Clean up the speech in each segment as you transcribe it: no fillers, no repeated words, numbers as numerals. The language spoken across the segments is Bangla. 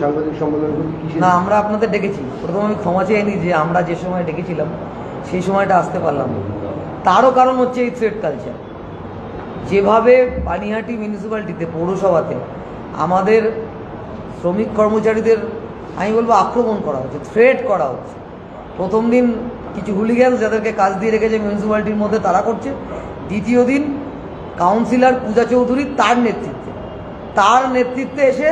সাংবাদিক সম্মেলন না, আমরা আপনাদের ডেকেছি। প্রথম আমি ক্ষমা চেয়ে নিই যে আমরা যে সময় ডেকেছিলাম সেই সময়টা আসতে পারলাম না। তারও কারণ হচ্ছে এই থ্রেড কালচার। যেভাবে পানিহাটি মিউনিসিপ্যালিটিতে, পৌরসভাতে আমাদের শ্রমিক কর্মচারীদের আমি বলবো আক্রমণ করা হচ্ছে, থ্রেট করা হচ্ছে। প্রথম দিন কিছু হুলিগ্যান্স যাদেরকে কাজ দিয়ে রেখেছে মিউনিসিপ্যালিটির মধ্যে তারা করছে। দ্বিতীয় দিন কাউন্সিলর পূজা চৌধুরী তার নেতৃত্বে এসে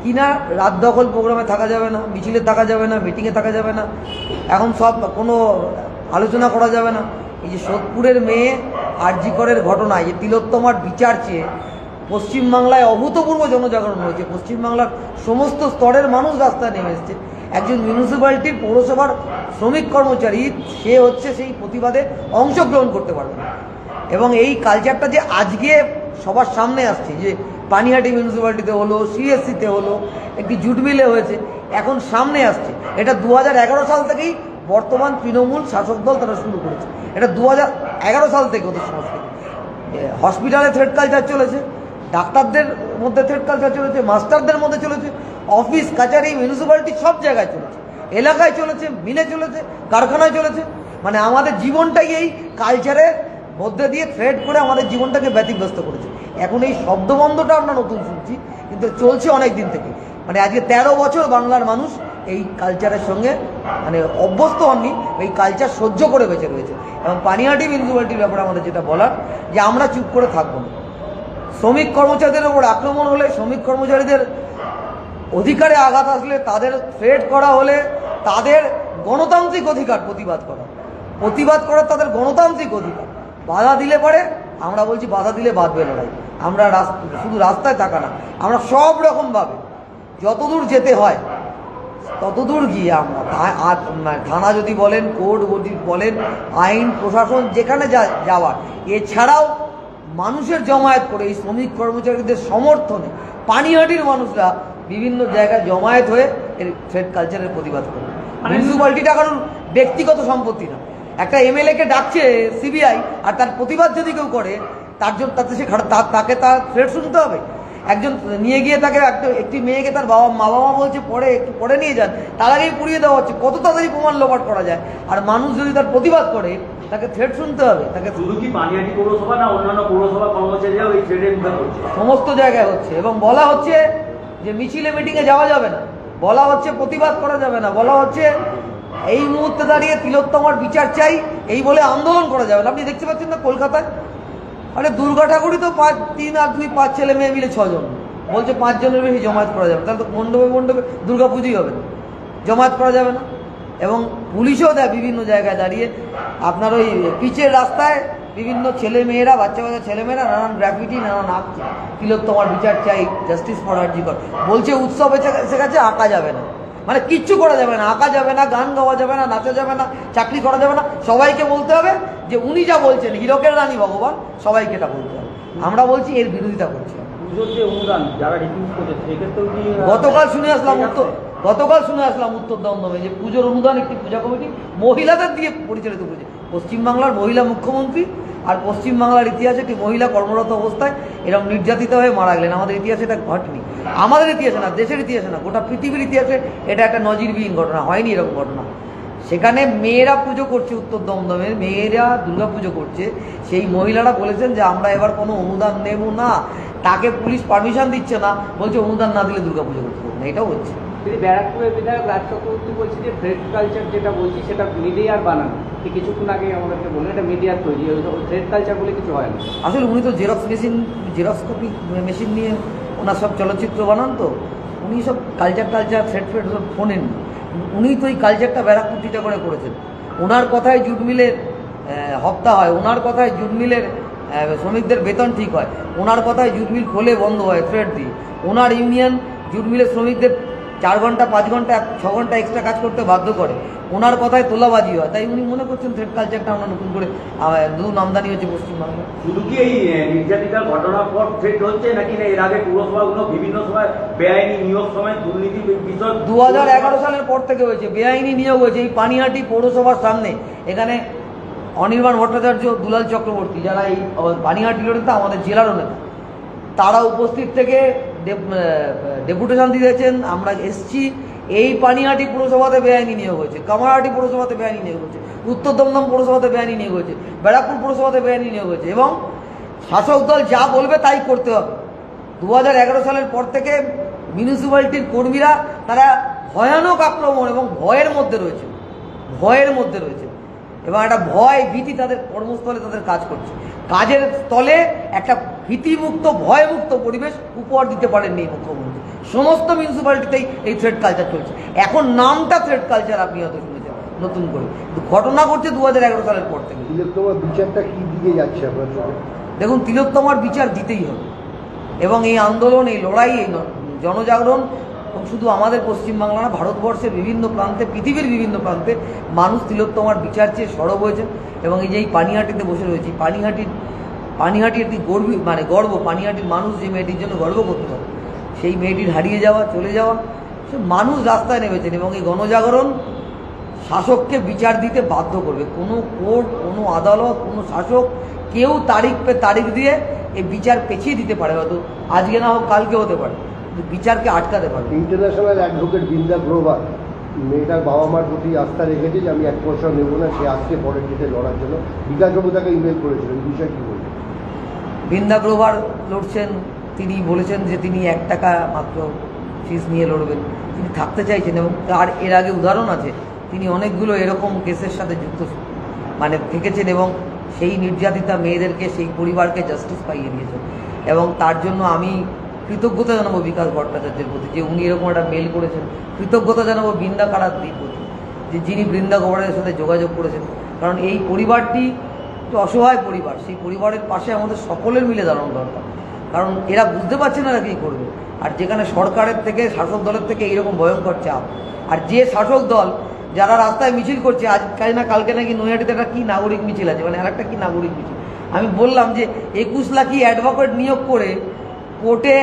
কিনা রাত দখল প্রোগ্রামে থাকা যাবে না, মিছিলে থাকা যাবে না, মিটিংয়ে থাকা যাবে না, এখন সব কোনো আলোচনা করা যাবে না। এই যে সোদপুরের মেয়ে আরজি করের ঘটনায় যে তিলোত্তমার বিচার চেয়ে পশ্চিমবাংলায় অভূতপূর্ব জনজাগরণ হয়েছে। পশ্চিমবাংলার সমস্ত স্তরের মানুষ রাস্তায় নেমে এসছে। একজন মিউনিসিপ্যালিটির পৌরসভার শ্রমিক কর্মচারী সে হচ্ছে সেই প্রতিবাদে অংশগ্রহণ করতে পারবে না। এবং এই কালচারটা যে আজকে সবার সামনে আসছে, যে পানিহাটি মিউনিসিপ্যালিটিতে হলো, সিএসসিতে হলো, একটি জুট মিলে হয়েছে, এখন সামনে আসছে। এটা 2011 সাল থেকেই বর্তমান তৃণমূল শাসক দল তারা শুরু করেছে। এটা 2011 সাল থেকে ওদের সংস্কৃতি। হসপিটালে থ্রেড কালচার চলেছে, ডাক্তারদের মধ্যে থ্রেড কালচার চলেছে, মাস্টারদের মধ্যে চলেছে, অফিস কাচারি মিউনিসিপ্যালিটি সব জায়গায় চলেছে, এলাকায় চলেছে, মিলে চলেছে, কারখানায় চলেছে। মানে আমাদের জীবনটাই এই কালচারের মধ্যে দিয়ে থ্রেড করে আমাদের জীবনটাকে ব্যতিগ্রস্ত করেছে। এখন এই শব্দবন্ধটা আমরা নতুন শুনছি, কিন্তু চলছে অনেক দিন থেকে। মানে আজকে 13 বছর বাংলার মানুষ এই কালচারের সঙ্গে মানে অভ্যস্ত হননি, এই কালচার সহ্য করে বেঁচে রয়েছে। এবং পানিহাটি মিউনিসিপ্যালিটির ব্যাপারে আমাদের যেটা বলার, যে আমরা চুপ করে থাকবো না। শ্রমিক কর্মচারীদের ওপর আক্রমণ হলে, শ্রমিক কর্মচারীদের অধিকারে আঘাত আসলে, তাদের থ্রেট করা হলে, তাদের গণতান্ত্রিক অধিকার প্রতিবাদ করা তাদের গণতান্ত্রিক অধিকার। বাধা দিলে পরে আমরা বলছি বাধা দিলে বাঁধবে লড়াই। আমরা শুধু রাস্তায় থাকা না, আমরা সব রকমভাবে যতদূর যেতে হয় ততদূর গিয়ে আমরা থানা যদি বলেন, কোর্ট যদি বলেন, আইন প্রশাসন যেখানে যাওয়ার, এছাড়াও মানুষের জমায়েত করে এই শ্রমিক কর্মচারীদের সমর্থনে পানিহাটির মানুষরা বিভিন্ন জায়গায় জমায়েত হয়ে এর থ্রেড কালচারের প্রতিবাদ করে। মিউনিসিপ্যালিটিটা কারণ ব্যক্তিগত সম্পত্তি না। একটা এমএলএকে ডাকছে সিবিআই, আর তার প্রতিবাদ যদি কেউ করে তাকে তার থ্রেট শুনতে হবে। একজন নিয়ে গিয়ে তাকে একটি মেয়েকে তার মা বাবা বলছে পরে নিয়ে যান, তার আগেই পুড়িয়ে দেওয়া হচ্ছে। কত তাড়াতাড়ি প্রমাণ লোপাট করা যায়? আর মানুষ যদি তার প্রতিবাদ করে তাকে থ্রেট শুনতে হবে। তাকে শুধু কি পানিহাটি পৌরসভা না, অন্যান্য পৌরসভা কর্মচারীরাও এই থ্রেটের মুখে পড়ছে? সমস্ত জায়গায় হচ্ছে। এবং বলা হচ্ছে যে মিছিলে মিটিংয়ে যাওয়া যাবে না, বলা হচ্ছে প্রতিবাদ করা যাবে না, বলা হচ্ছে এই মুহূর্তে দাঁড়িয়ে তিলোত্তমার বিচার চাই এই বলে আন্দোলন করা যাবে না। আপনি দেখতে পাচ্ছেন না কলকাতায়, আরে দুর্গা ঠাকুরই তো 3 আর 2 5 ছেলে মেয়ে মিলে 6 জন, বলছে 5 জনের বেশি জমায়েত করা যাবে। তাহলে তো মণ্ডপে দুর্গা পুজোই হবে না, জমায়েত করা যাবে না। এবং পুলিশও দেয় বিভিন্ন জায়গায় দাঁড়িয়ে আপনার ওই পিচের রাস্তায় বিভিন্ন ছেলেমেয়েরা, বাচ্চা ছেলেমেয়েরা নানান গ্রাফিটি, নানান আঁকছে, তিলোত্তমার বিচার চাই, জাস্টিস ফর আরজি কর। বলছে উৎসব এসে গেছে, আঁকা যাবে না, মানে কিচ্ছু করা যাবে না, আঁকা যাবে না, গান গাওয়া যাবে না, নাচা যাবে না, চাকরি করা যাবে না। সবাইকে বলতে হবে যে উনি যা বলছেন, হীরকের রানী ভগবান, সবাইকে এটা বলতে হবে। আমরা বলছি এর বিরোধিতা করছি। গতকাল শুনে আসলাম উত্তর দমদমে যে পুজোর অনুদান একটি পূজা কমিটি মহিলাদের দিয়ে পরিচালিত করেছে। পশ্চিমবাংলার মহিলা মুখ্যমন্ত্রী আর পশ্চিমবাংলার ইতিহাসে একটি মহিলা কর্মরত অবস্থায় এরকম নির্যাতিত হয়ে মারা গেলেন। আমাদের ইতিহাসে এটা ঘটেনি, আমাদের ইতিহাসে না, দেশের ইতিহাসে না, গোটা পৃথিবীর ইতিহাসে এটা একটা নজিরবিহীন ঘটনা, হয়নি এরকম ঘটনা। সেখানে মেয়েরা পুজো করছে, উত্তর দমদমের মেয়েরা দুর্গা পুজো করছে। সেই মহিলারা বলেছেন যে আমরা এবার কোনো অনুদান নেব না, তাকে পুলিশ পারমিশন দিচ্ছে না, বলছে অনুদান না দিলে দুর্গা পুজো করতে পারবে না। এটাও হচ্ছে। ব্যারাকপুরের বিধায়ক রাজ চক্রবর্তী বলছে যে থ্রেড কালচার যেটা বলছি সেটা মিডিয়ার বানানো। কিছুক্ষণ আগে আমাদেরকে বললেন এটা মিডিয়ার তৈরি, থ্রেড কালচার বলে কিছু হয় না। আসলে উনি তো জেরক্স কপি মেশিন নিয়ে ওনার সব চলচ্চিত্র বানান, তো উনি সব কালচার থ্রেড সব ফোনেন। উনি তো এই কালচারটা ব্যারাকপুর টিটা করে করেছেন। ওনার কথায় জুট মিলের হপ্তা হয়, ওনার কথায় জুট মিলের শ্রমিকদের বেতন ঠিক হয়, ওনার কথায় জুট মিল খোলে বন্ধ হয় থ্রেড দিয়ে। ওনার ইউনিয়ন জুট মিলের শ্রমিকদের 4 ঘন্টা 5 ঘন্টা 6 ঘন্টা এক্সট্রা কাজ করতে বাধ্য করে, ওনার কথায় তোলাবাজি হয়। তাই উনি মনে করছেন থ্রেড কালচারটা আমরা নতুন করে নতুন আমদানি হচ্ছে পশ্চিমবাংলায়। শুধু কি এই নির্যাতিতার ঘটনার পর থ্রেড হচ্ছে নাকি না এর আগে পৌরসভাগুলো বিভিন্ন সময় বেআইনি নিয়োগ সময় দুর্নীতি বিষয় 2011 সালের পর থেকে হয়েছে, বেআইনি নিয়োগ হয়েছে। এই পানিহাটি পৌরসভার সামনে এখানে অনির্বাণ ভট্টাচার্য, দুলাল চক্রবর্তী, যারা এই পানিহাটি লড়িতে আমাদের জেলারও নেতা, তারা উপস্থিত থেকে ডেপুটেশন দিয়েছেন, আমরা এসছি। এই পানিহাটি পুরসভাতে বেআইনি নিয়োগ হয়েছে, কামারহাটি পুরসভাতে বেআইনি নিয়োগ হয়েছে, উত্তর দমদম পুরসভাতে বেআইনি নিয়োগ হয়েছে, ব্যারাকপুর পুরসভাতে বেআইনি নিয়োগ হয়েছে, এবং শাসক দল যা বলবে তাই করতে হবে। 2011 সালের পর থেকে মিউনিসিপ্যালিটির কর্মীরা তারা ভয়ানক আক্রমণ এবং ভয়ের মধ্যে রয়েছে, এবং একটা ভয় ভীতি তাদের কর্মস্থলে তাদের কাজ করছে। কাজের স্থলে একটা ভীতিমুক্ত ভয়মুক্ত পরিবেশ উপহার দিতে পারেননি মুখ্যমন্ত্রী। সমস্ত মিউনিসিপ্যালিটিতেই এই থ্রেড কালচার চলছে। এখন নামটা থ্রেড কালচার আপনি হয়তো শুনেছেন নতুন করে, ঘটনা ঘটছে 2011 সালের পর থেকে। তিলোত্তমার বিচারটা কি দিকে যাচ্ছে আপনার? দেখুন, তিলোত্তমার বিচার দিতেই হবে, এবং এই আন্দোলন, এই লড়াই, এই জনজাগরণ শুধু আমাদের পশ্চিমবাংলা না, ভারতবর্ষের বিভিন্ন প্রান্তে, পৃথিবীর বিভিন্ন প্রান্তে মানুষ তিলোত্তমার বিচার চেয়ে সরব হয়েছে। এবং এই যে এই পানিহাটিতে বসে রয়েছি, পানিহাটি একটি গর্ব। পানিহাটির মানুষ যে মেয়েটির জন্য গর্ব করতে পারে, সেই মেয়েটির হারিয়ে যাওয়া, চলে যাওয়া, সে মানুষ রাস্তায় নেমেছেন। এবং এই গণজাগরণ শাসককে বিচার দিতে বাধ্য করবে। কোনো কোর্ট, কোনো আদালত, কোনো শাসক কেউ তারিখ দিয়ে এই বিচার পেছিয়ে দিতে পারে। হয়তো আজকে না হোক কালকে হতে পারে, কিন্তু বিচারকে আটকাতে পারে। ইন্টারন্যাশনাল অ্যাডভোকেট বৃন্দা গ্রোভার মেয়েটার বাবা মার প্রতি আস্থা রেখেছে যে আমি 1 পয়সা নেব না, সে আসছে পরের ডেটে লড়ার জন্য। বিকাশবাবু তাকে ইমেল করেছিলেন, বিষয় কী বলবেন? বৃন্দা গ্রোভার লড়ছেন, তিনি বলেছেন যে তিনি 1 টাকা মাত্র ফিস নিয়ে লড়বেন, তিনি থাকতে চাইছেন। এবং তার এর আগে উদাহরণ আছে, তিনি অনেকগুলো এরকম কেসের সাথে যুক্ত থেকেছেন, এবং সেই নির্যাতিতা মেয়েদেরকে, সেই পরিবারকে জাস্টিস পাইয়ে দিয়েছেন। এবং তার জন্য আমি কৃতজ্ঞতা জানাবো বিকাশ ভট্টাচার্যের প্রতি, যে উনি এরকম একটা মেল করেছেন। কৃতজ্ঞতা জানাবো বৃন্দা কারাদির প্রতি, যে যিনি বৃন্দা গ্রোভারের সাথে যোগাযোগ করেছেন। কারণ এই পরিবারটি একটু অসহায় পরিবার, সেই পরিবারের পাশে আমাদের সকলের মিলে দাঁড়ানো দরকার। কারণ এরা বুঝতে পারছে না এরা কী করবে। আর যেখানে সরকারের থেকে, শাসক দলের থেকে এইরকম ভয়ঙ্কর চাপ, আর যে শাসক দল যারা রাস্তায় মিছিল করছে, আজ না কালকে নাকি নৈহাটিতে একটা কী নাগরিক মিছিল আছে, মানে আরেকটা কী নাগরিক মিছিল। আমি বললাম যে 21 লাখি অ্যাডভোকেট নিয়োগ করে কোর্টে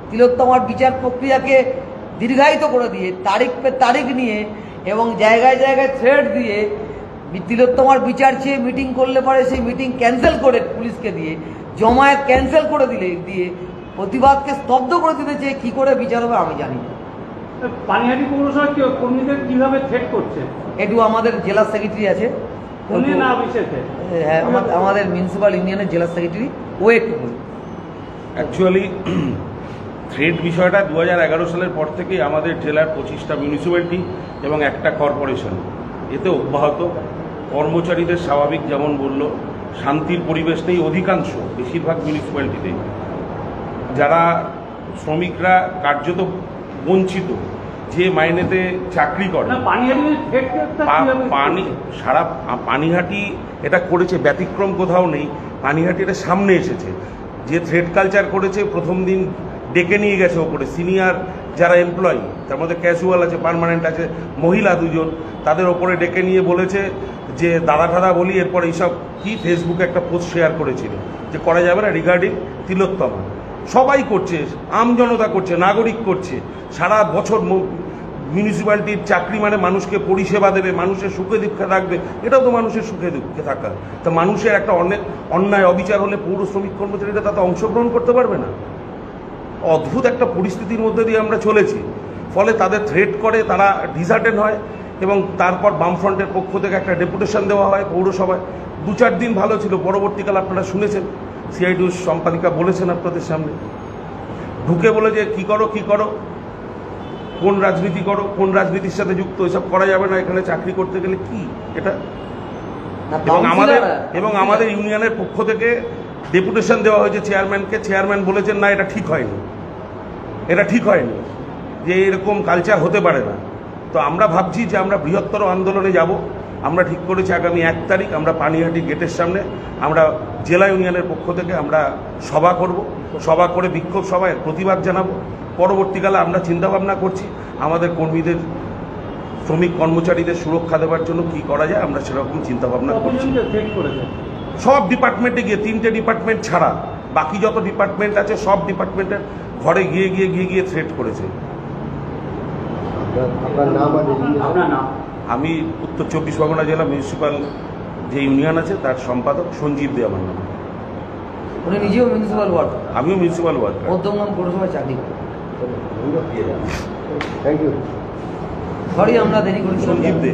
তিলোত্তমার বিচার প্রক্রিয়াকে দীর্ঘায়িত করে দিয়ে, তারিখ নিয়ে, এবং জায়গায় জায়গায় থ্রেড দিয়ে তিলোত্তমার বিচার চেয়ে মিটিং করলে পরে সেই মিটিং ক্যান্সেল করে পুলিশকে দিয়ে, জমায়েত ক্যান্সেল করে দিয়ে প্রতিবাদকে স্তব্ধ করে দিতে চেয়ে কী করে বিচার হবে আমি জানি না। পানিহাটি পৌরসভা কর্মীদের কিভাবে থ্রেট করছে? একটু আমাদের জেলা সেক্রেটারি আছে, হ্যাঁ, আমাদের মিউনিসিপ্যাল ইউনিয়নের জেলা সেক্রেটারি, ও একটু বলি। অ্যাকচুয়ালি থ্রেড বিষয়টা 2011 সালের পর থেকেই আমাদের জেলার 25টা মিউনিসিপ্যালিটি এবং একটা কর্পোরেশন এতে অব্যাহত। কর্মচারীদের স্বাভাবিক, যেমন বলল, শান্তির পরিবেশ নেই অধিকাংশ, বেশিরভাগ মিউনিসিপ্যালিটিতেই। যারা শ্রমিকরা কার্যত বঞ্চিত, যে মাইনেতে চাকরি করে, পানিহাটি এটা করেছে, ব্যতিক্রম কোথাও নেই। পানিহাটি এটা সামনে এসেছে, যে থ্রেড কালচার করেছে। প্রথম দিন ডেকে নিয়ে গেছে ওপরে সিনিয়র যারা এমপ্লয়ি, তার মধ্যে ক্যাজুয়াল আছে, পার্মানেন্ট আছে, মহিলা 2জন, তাদের ওপরে ডেকে নিয়ে বলেছে যে দাদা ঠাদা বলি। এরপর এইসব কি ফেসবুকে একটা পোস্ট শেয়ার করেছিল যে করা যাবে না রিগার্ডিং তিলোত্তমা। সবাই করছে, আমজনতা করছে, নাগরিক করছে। সারা বছর মিউনিসিপ্যালিটির চাকরি মানে মানুষকে পরিষেবা দেবে, মানুষের সুখে দুঃখে থাকবে, এটাও তো মানুষের সুখে দুঃখে থাকা। তা মানুষের একটা অন্যায় অবিচার হলে পৌর শ্রমিক কর্মচারীরা তাতে অংশগ্রহণ করতে পারবে না। অদ্ভুত একটা পরিস্থিতির মধ্যে দিয়ে আমরা চলেছি। ফলে তাদের থ্রেট করে, তারা ডিসার্টেন হয়, এবং তারপর বামফ্রন্টের পক্ষ থেকে একটা ডেপুটেশন দেওয়া হয় পৌরসভায়। 2-4 দিন ভালো ছিল, পরবর্তীকালে আপনারা শুনেছেন সিআইডিউ সম্পাদিকা বলেছেন আপনাদের সামনে, ঢুকে বলে যে কী করো, কোন রাজনীতি করো, কোন রাজনীতির সাথে যুক্ত, এসব করা যাবে না, এখানে চাকরি করতে গেলে কি এটা। এবং আমাদের ইউনিয়নের পক্ষ থেকে ডেপুটেশন দেওয়া হয়েছে চেয়ারম্যানকে। চেয়ারম্যান বলেছেন না, এটা ঠিক হয়নি, যে এরকম কালচার হতে পারে না। তো আমরা ভাবছি যে আমরা বৃহত্তর আন্দোলনে যাব। আমরা ঠিক করেছি আগামী 1 তারিখ আমরা পানিহাটি গেটের সামনে আমরা জেলা ইউনিয়নের পক্ষ থেকে আমরা সভা করব। সভা করে বিক্ষোভ সভায় প্রতিবাদ জানাবো। পরবর্তীকালে আমরা চিন্তাভাবনা করছি আমাদের কর্মীদের, শ্রমিক কর্মচারীদের সুরক্ষা দেওয়ার জন্য কি করা যায়, আমরা সেরকম চিন্তাভাবনা করছি। সব ডিপার্টমেন্টে গিয়ে, 3টে ডিপার্টমেন্ট ছাড়া বাকি যত ডিপার্টমেন্ট আছে সব ডিপার্টমেন্টের ঘরে গিয়ে থ্রেট করেছে। আমি উত্তর 24 পরগনা জেলা মিউনিসিপ্যাল যে ইউনিয়ন আছে তার সম্পাদক সঞ্জীব দে আমার নাম। উনি নিজেও মিউনিসিপ্যাল ওয়ার্ড, আমিও মিউনিসিপ্যাল ওয়ার্ড। মধ্যমগ্রাম পৌরসভায় চাকরি করেন। Thank you. সরি আমরা দেরি করেছিলাম। সঞ্জীব দে।